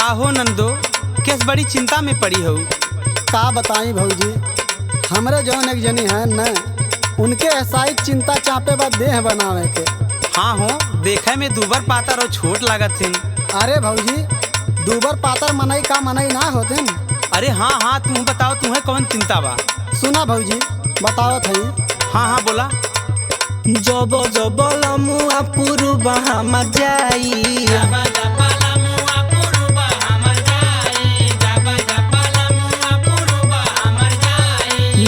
का हो नंदो, किस बड़ी चिंता में पड़ी हो? का बताई भौजी, हमरे जौन एक जनी है न, उनके ऐसाई चिंता चापे बाद देह बनावे के। हाँ हो, देखे में दूबर पातर और छोट लागत थिन। अरे भौजी, दूबर पातर मनई का मनई ना होते। अरे हाँ हाँ, तुम बताओ तुम्हें कौन चिंता बा? सुना भौजी, बताओ थई। हाँ हाँ बोला। जब जब लमुआ पुरुबा हमर जाई,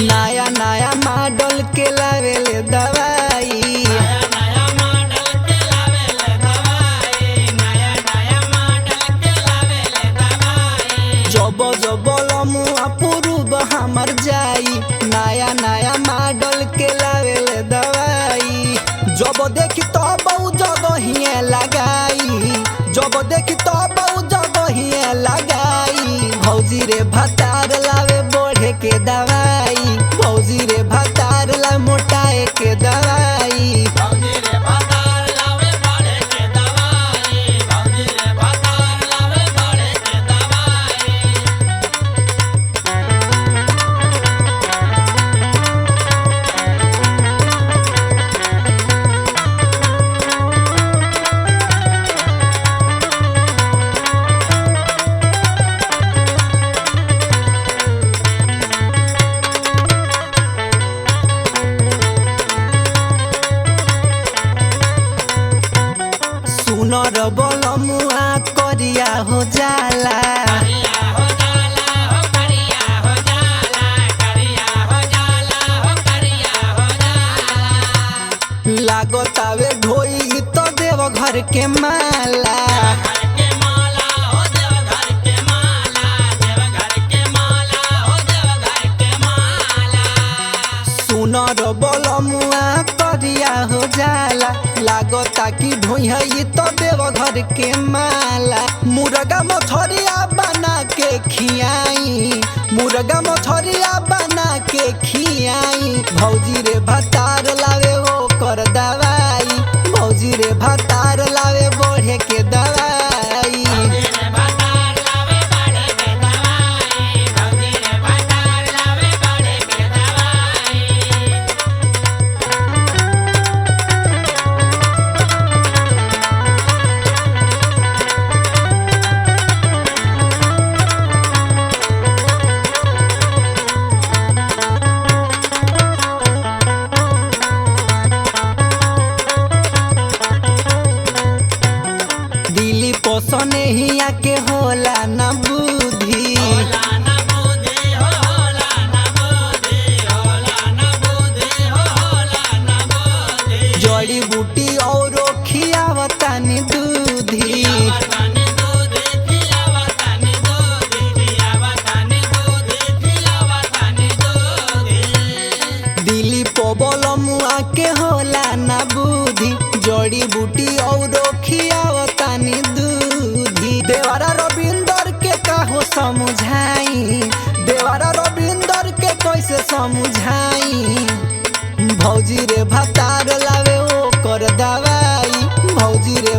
नया नया मॉडल के लावेले दवाई, जब जब लमुआ पुरुबा हमर जाई, नया नया मॉडल के लावेले दवाई। जब देखी तो बहु जगहिए लगाई, जब देखी तो बहु जगहिए लगाई। भौजी रे भतार लावे बढ़े के दवाई, भौजी रे भतार ला मोटाए के दवाई। सुनर बलमुआ करिया हो जाला, लागतावे ढोई तो देव घर के माला। सुनर बलमुआ करिया हो जाला, लागता कि ढोई तो देव घर के माला। मुर्गा मछरिया बना के खियाई, मुर्गा मछरिया बना के खियाई। भौजी रे भतार लावे वो कर दवाई, भौजी रे भतार लावे बढ़े के दवाई। दिली पोसने ही आके होला न बुद्धि, जड़ी बूटी और खियावतानी दूधी। दिली पोबल मुआ के होला न बुद्धि, जड़ी बूटी और खियावतानी दूधी। देवरा रविंदर के काहो समझाई, देवरा रविंदर के कैसे समझाई। भौजी रे भतार लावे ओ कर दवाई, भौजी रे